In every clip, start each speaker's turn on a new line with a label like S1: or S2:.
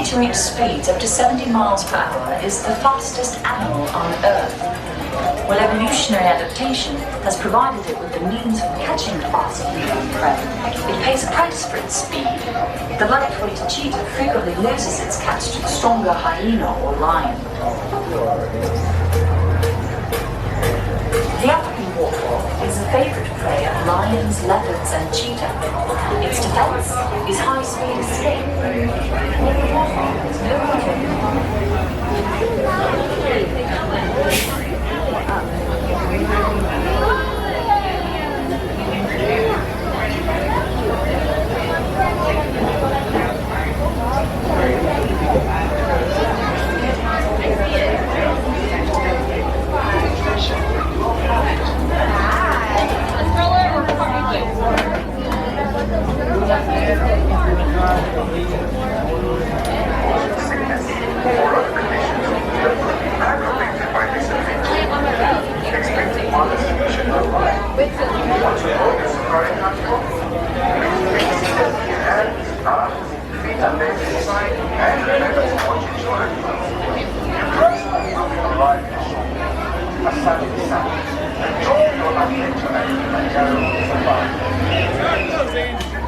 S1: to reach speeds up to 70 miles per hour, is the fastest animal on Earth. Well, evolutionary adaptation has provided it with the means of catching fast-moving prey. It pays a price for its speed. The lightweight cheetah frequently loses its catch to the stronger hyena or lion. The African warthog is a favorite prey of lions, leopards, and cheetah. Its defense is high-speed escape. The warthog is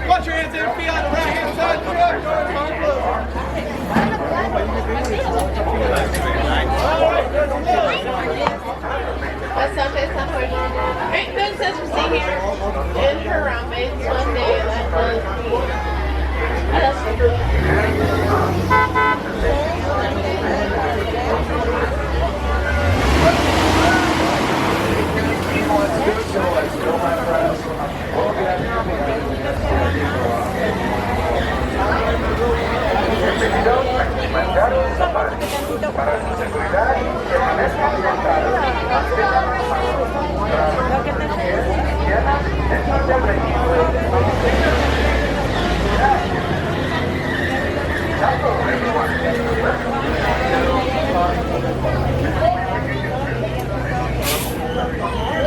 S2: Watch your hands in, feet on the right hand side, truck, doors are closed.
S3: What's up, it's not for Ain't good since we see here in Harambe one day like
S2: Kilimanjaro Safari. Para su seguridad, permanezca alimentado. Mantenga las manos dentro del vehículo.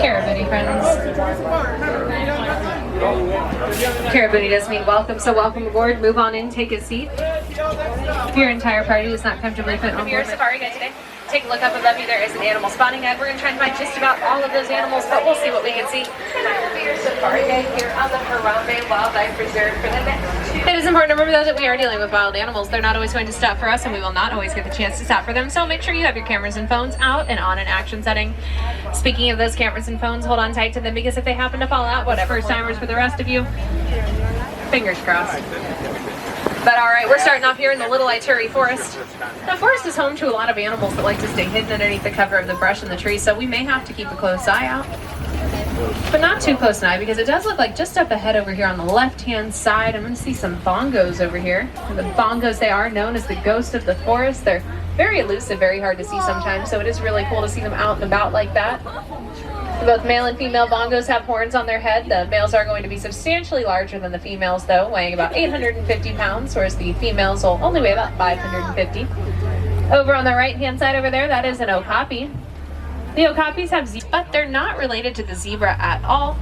S4: Carabooty friends. Carabooty does mean welcome, so welcome aboard. Move on in, take a seat. If your entire party is not comfortably fit on board Safari Guide today, take a look up above you. There is an animal spotting guide. We're going to try and find just about all of those animals, but we'll see what we can see. And that will be your Safari Guide here on the Harambe Wildlife Reserve for the next 2 days. It is important to remember, though, that we are dealing with wild animals. They're not always going to stop for us, and we will not always get the chance to stop for them. So make sure you have your cameras and phones out and on an action setting. Speaking of those cameras and phones, hold on tight to them, because if they happen to fall out, whatever. First timers for the rest of you, fingers crossed. But alright, we're starting off here in the Little Ituri Forest. The forest is home to a lot of animals that like to stay hidden underneath the cover of the brush and the trees, so we may have to keep a close eye out. But not too close an eye, because it does look like just up ahead over here on the left-hand side, I'm going to see some bongos over here. And the bongos, they are known as the ghost of the forest. They're very elusive, very hard to see sometimes, so it is really cool to see them out and about like that. Both male and female bongos have horns on their head. The males are going to be substantially larger than the females, though, weighing about 850 pounds, whereas the females will only weigh about 550. Over on the right-hand side over there, that is an okapi. The okapis have zebra, but they're not related to the zebra at all.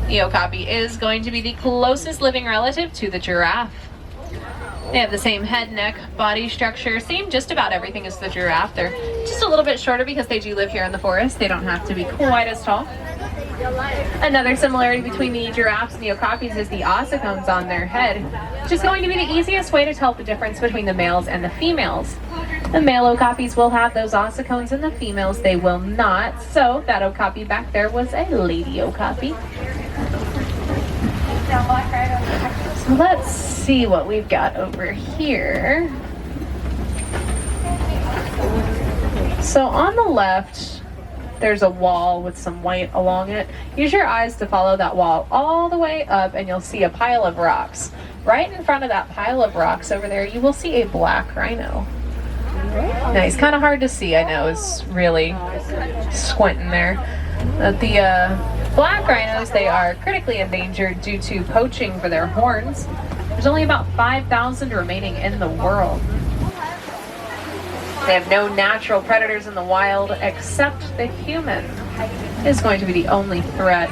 S4: The okapi is going to be the closest living relative to the giraffe. They have the same head, neck, body structure, same just about everything as the giraffe. They're just a little bit shorter because they do live here in the forest. They don't have to be quite as tall. Another similarity between the giraffes and the okapis is the ossicones on their head, which is going to be the easiest way to tell the difference between the males and the females. The male okapis will have those ossicones and the females they will not. So that okapi back there was a lady okapi. So let's see what we've got over here. So on the left, there's a wall with some white along it. Use your eyes to follow that wall all the way up and you'll see a pile of rocks. Right in front of that pile of rocks over there, you will see a black rhino. Now he's kind of hard to see, I know, it's really squinting there. The black rhinos, they are critically endangered due to poaching for their horns. There's only about 5,000 remaining in the world. They have no natural predators in the wild except the human is going to be the only threat.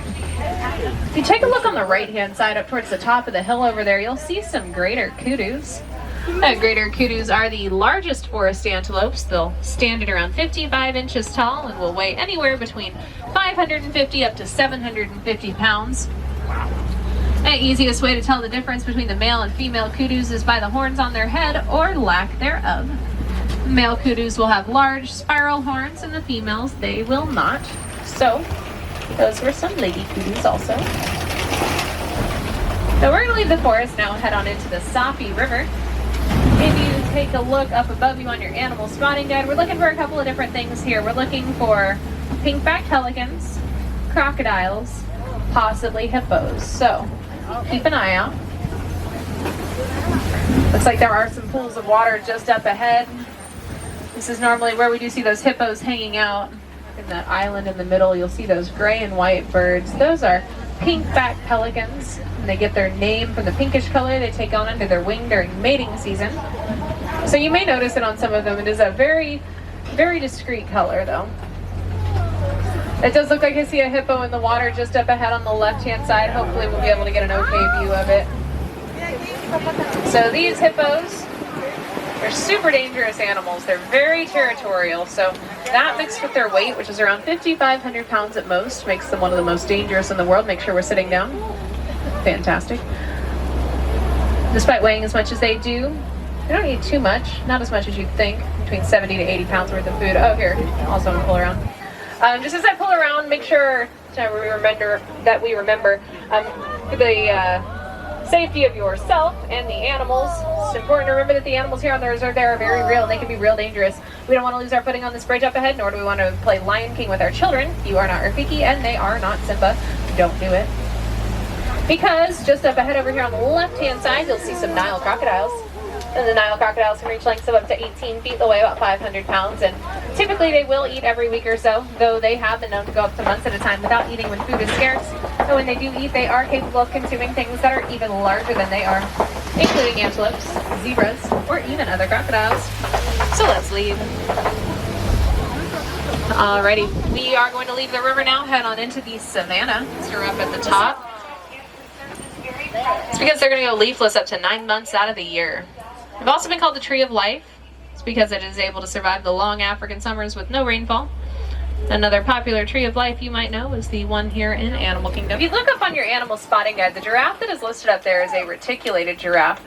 S4: If you take a look on the right-hand side up towards the top of the hill over there, you'll see some greater kudus. Greater kudus are the largest forest antelopes. They'll stand at around 55 inches tall and will weigh anywhere between 550 up to 750 pounds. The easiest way to tell the difference between the male and female kudus is by the horns on their head or lack thereof. Male kudus will have large spiral horns and the females, they will not. So, those were some lady kudus also. So we're going to leave the forest now and head on into the Safi River. If you take a look up above you on your animal spotting guide, we're looking for a couple of different things here. We're looking for pink-backed pelicans, crocodiles, possibly hippos. So keep an eye out. Looks like there are some pools of water just up ahead. This is normally where we do see those hippos hanging out. In that island in the middle, you'll see those gray and white birds. Those are pink-backed pelicans. And they get their name from the pinkish color they take on under their wing during mating season. So you may notice it on some of them. It is a very, very discreet color though. It does look like I see a hippo in the water just up ahead on the left-hand side. Hopefully we'll be able to get an okay view of it. So these hippos, they're super dangerous animals. They're very territorial. So that mixed with their weight, which is around 5,500 pounds at most, makes them one of the most dangerous in the world. Make sure we're sitting down. Fantastic. Despite weighing as much as they do, they don't eat too much. Not as much as you'd think. Between 70 to 80 pounds worth of food. Oh, here. Also want to pull around. Just as I pull around, make sure we remember the safety of yourself and the animals. It's important to remember that the animals here on the reserve there are very real and they can be real dangerous. We don't want to lose our footing on this bridge up ahead, nor do we want to play Lion King with our children. You are not Rafiki and they are not Simba. Don't do it. Because just up ahead over here on the left-hand side, you'll see some Nile crocodiles. And the Nile crocodiles can reach lengths of up to 18 feet. They'll weigh about 500 pounds. And typically they will eat every week or so, though they have been known to go up to months at a time without eating when food is scarce. And when they do eat, they are capable of consuming things that are even larger than they are, including antelopes, zebras, or even other crocodiles. So let's leave. Alrighty, we are going to leave the river now, head on into the savannah. So we're up at the top. It's because they're going to go leafless up to 9 months out of the year. They've also been called the Tree of Life. It's because it is able to survive the long African summers with no rainfall. Another popular Tree of Life you might know is the one here in Animal Kingdom. If you look up on your animal spotting guide, the giraffe that is listed up there is a reticulated giraffe.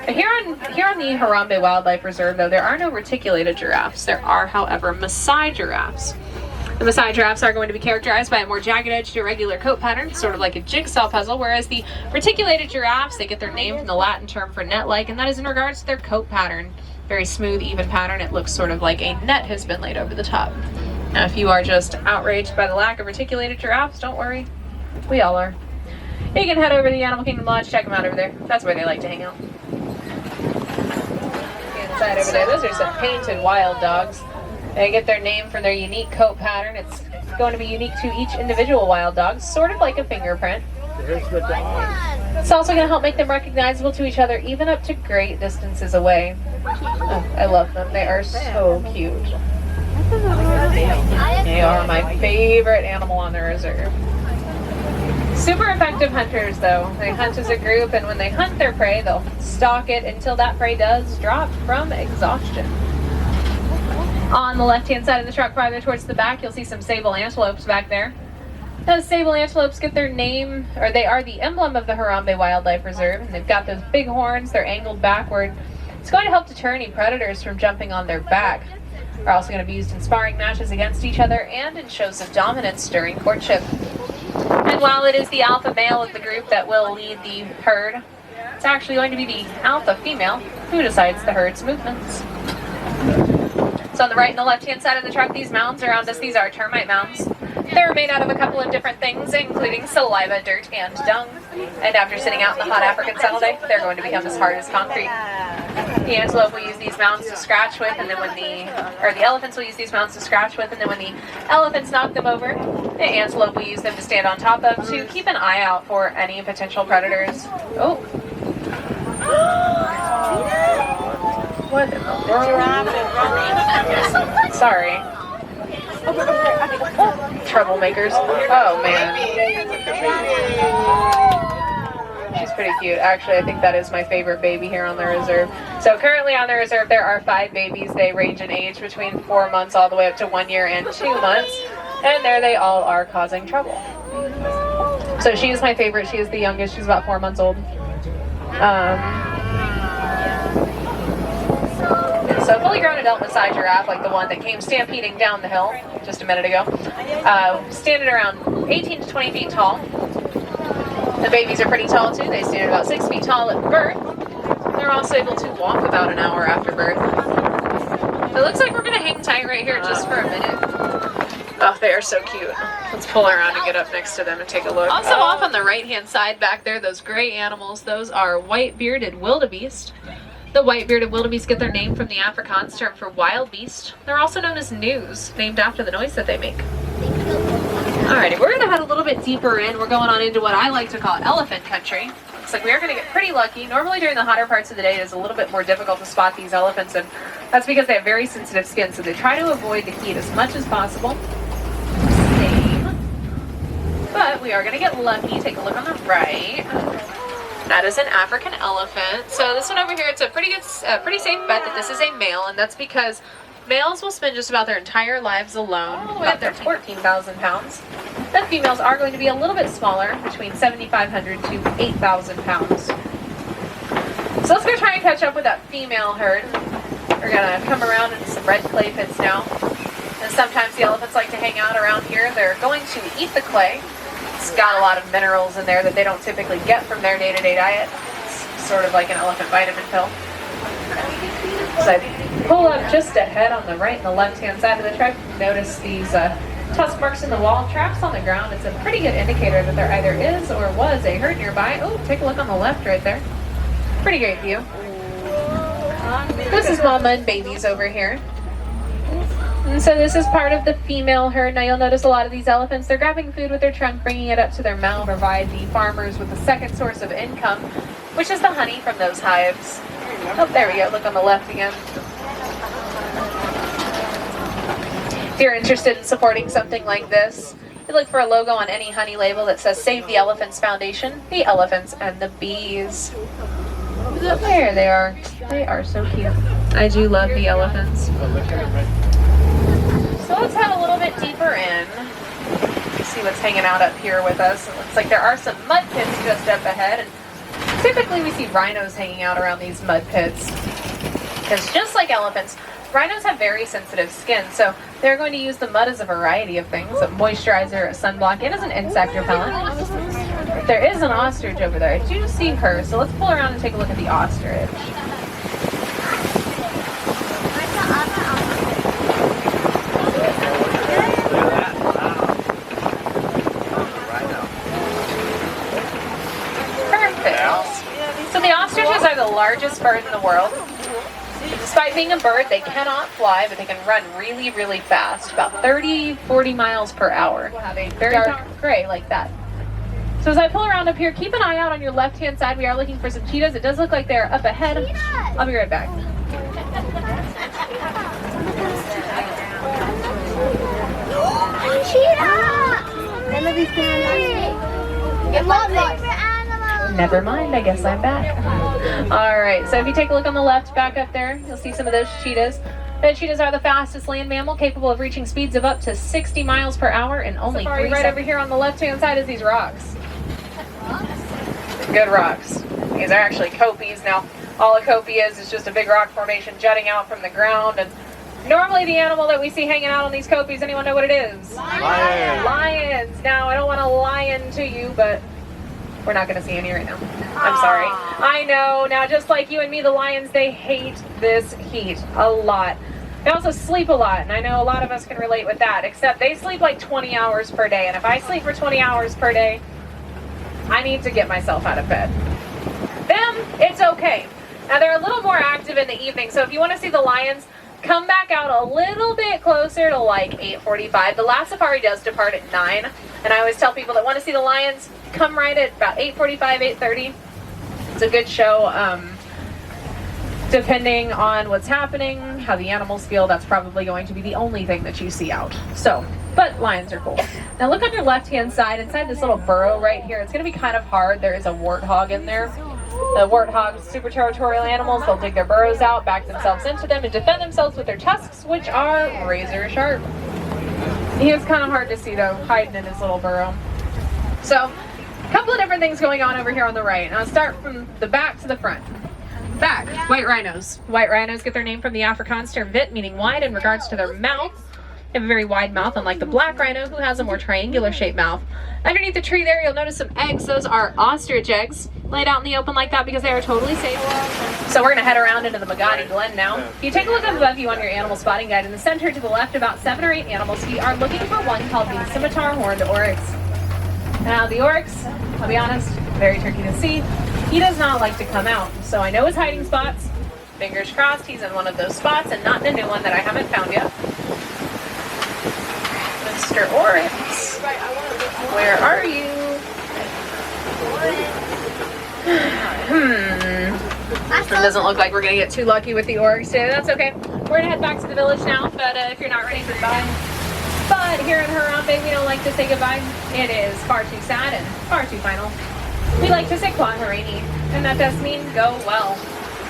S4: Here on the Harambe Wildlife Reserve, though, there are no reticulated giraffes. There are, however, Maasai giraffes. The Maasai giraffes are going to be characterized by a more jagged-edged, irregular coat pattern, sort of like a jigsaw puzzle, whereas the reticulated giraffes, they get their name from the Latin term for net-like, and that is in regards to their coat pattern. Very smooth, even pattern. It looks sort of like a net has been laid over the top. Now, if you are just outraged by the lack of reticulated giraffes, don't worry. We all are. You can head over to the Animal Kingdom Lodge, check them out over there. That's where they like to hang out. Inside over there, those are some painted wild dogs. They get their name from their unique coat pattern. It's going to be unique to each individual wild dog, sort of like a fingerprint.
S2: There's the dog.
S4: It's also going to help make them recognizable to each other, even up to great distances away. Oh, I love them. They are so cute. They are my favorite animal on the reserve. Super effective hunters, though. They hunt as a group, and when they hunt their prey, they'll stalk it until that prey does drop from exhaustion. On the left-hand side of the truck, farther towards the back, you'll see some sable antelopes back there. Those sable antelopes get their name, or they are the emblem of the Harambe Wildlife Reserve, and they've got those big horns. They're angled backward. It's going to help deter any predators from jumping on their back. They're also going to be used in sparring matches against each other and in shows of dominance during courtship. And while it is the alpha male of the group that will lead the herd, it's actually going to be the alpha female who decides the herd's movements. So on the right and the left-hand side of the truck, these mounds around us, these are termite mounds. They're made out of a couple of different things, including saliva, dirt, and dung. And after sitting out in the hot African sun all day, they're going to become as hard as concrete. The antelope will use these mounds to scratch with, and then when the elephants will use these mounds to scratch with, and then when the elephants knock them over, the antelope will use them to stand on top of to keep an eye out for any potential predators. Oh. What in the world? Sorry. Troublemakers. Oh, man. She's pretty cute. Actually, I think that is my favorite baby here on the reserve. So currently on the reserve, there are 5 babies. They range in age between 4 months all the way up to 1 year and 2 months. And there they all are causing trouble. So she is my favorite. She is the youngest. She's about 4 months old. So fully grown adult Maasai giraffe, like the one that came stampeding down the hill just a minute ago, standing around 18 to 20 feet tall. The babies are pretty tall too. They stand about 6 feet tall at birth. They're also able to walk about an hour after birth. It looks like we're going to hang tight right here just for a minute. Oh, they are so cute. Let's pull around and get up next to them and take a look. Also off on the right-hand side back there, those gray animals, those are white-bearded wildebeest. The white-bearded wildebeest get their name from the Afrikaans term for wild beast. They're also known as news, named after the noise that they make. Alrighty, we're gonna head a little bit deeper in. We're going on into what I like to call elephant country. Looks like we are gonna get pretty lucky. Normally during the hotter parts of the day, it is a little bit more difficult to spot these elephants, and that's because they have very sensitive skin, so they try to avoid the heat as much as possible. Same. But we are gonna get lucky. Take a look on the right. That is an African elephant. So this one over here, it's a pretty safe bet that this is a male, and that's because males will spend just about their entire lives alone, all the way up to 14,000 pounds. Then females are going to be a little bit smaller, between 7,500 to 8,000 pounds. So let's go try and catch up with that female herd. We're gonna come around into some red clay pits now. And sometimes the elephants like to hang out around here. They're going to eat the clay. It's got a lot of minerals in there that they don't typically get from their day-to-day diet. It's sort of like an elephant vitamin pill. So I pull up just ahead on the right and the left-hand side of the track. Notice these tusk marks in the wall, tracks on the ground. It's a pretty good indicator that there either is or was a herd nearby. Oh, take a look on the left right there. Pretty great view. This is mama and babies over here. And so this is part of the female herd. Now you'll notice a lot of these elephants, they're grabbing food with their trunk, bringing it up to their mouth, provide the farmers with a second source of income, which is the honey from those hives. Oh, there we go. Look on the left again. If you're interested in supporting something like this, you look for a logo on any honey label that says Save the Elephants Foundation, the elephants and the bees. There they are. They are so cute. I do love the elephants. So let's head a little bit deeper in. See what's hanging out up here with us. It looks like there are some mud pits just up ahead. And typically we see rhinos hanging out around these mud pits. Because just like elephants, rhinos have very sensitive skin. So they're going to use the mud as a variety of things. A moisturizer, a sunblock, and as an insect repellent. There is an ostrich over there. I do see her. So let's pull around and take a look at the ostrich. So the ostriches are the largest bird in the world. Despite being a bird, they cannot fly, but they can run really, really fast, about 30-40 miles per hour. We'll have a very dark gray like that. So as I pull around up here, keep an eye out on your left-hand side. We are looking for some cheetahs. It does look like they're up ahead. I'll be right back. Never mind, I guess I'm back. Alright, so if you take a look on the left, back up there, you'll see some of those cheetahs. The cheetahs are the fastest land mammal, capable of reaching speeds of up to 60 miles per hour in only 3 seconds. Right over here on the left-hand side is these rocks. Good rocks. These are actually copies. Now, all a copy is just a big rock formation jutting out from the ground, and normally the animal that we see hanging out on these copies, anyone know what it is?
S2: Lions.
S4: Lions. Now, I don't want to lie into you, but we're not going to see any right now. I'm sorry. I know. Now, just like you and me, the lions, they hate this heat a lot. They also sleep a lot, and I know a lot of us can relate with that, except they sleep like 20 hours per day, and if I sleep for 20 hours per day, I need to get myself out of bed. Them, it's okay. Now, they're a little more active in the evening, so if you want to see the lions, come back out a little bit closer to like 8:45. The last safari does depart at 9, and I always tell people that want to see the lions, come right at about 8:45, 8:30. It's a good show. Depending on what's happening, how the animals feel, that's probably going to be the only thing that you see out. So but lions are cool. Now look on your left-hand side, inside this little burrow right here. It's gonna be kind of hard. There is a warthog in there. The warthogs, super territorial animals, they'll dig their burrows out, back themselves into them, and defend themselves with their tusks, which are razor sharp. He was kind of hard to see though, hiding in his little burrow. So, a couple of different things going on over here on the right. Now I'll start from the back to the front. Back, white rhinos. White rhinos get their name from the Afrikaans term wit, meaning wide in regards to their mouth. They have a very wide mouth, unlike the black rhino, who has a more triangular shaped mouth. Underneath the tree there, you'll notice some eggs. Those are ostrich eggs laid out in the open like that because they are totally safe. So we're gonna head around into the Magadi Glen now. If you take a look up above you on your animal spotting guide, in the center to the left, about 7 or 8 animals, we are looking for one called the scimitar horned oryx. Now the oryx, I'll be honest, very tricky to see. He does not like to come out, so I know his hiding spots. Fingers crossed he's in one of those spots and not in a new one that I haven't found yet. Mr. Oryx, where are you? It doesn't look like we're gonna get too lucky with the oryx today. That's okay. We're gonna head back to the village now, but if you're not ready for goodbye. But here in Harambe, we don't like to say goodbye. It is far too sad and far too final. We like to say Kwaherini, and that does mean go well.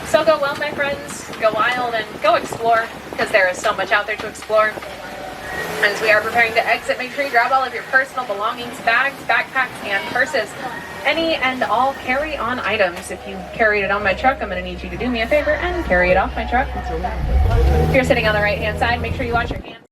S4: So go well, my friends, go wild and go explore, because there is so much out there to explore. As we are preparing to exit, make sure you grab all of your personal belongings, bags, backpacks, and purses. Any and all carry-on items. If you carried it on my truck, I'm going to need you to do me a favor and carry it off my truck. If you're sitting on the right-hand side, make sure you wash your hands.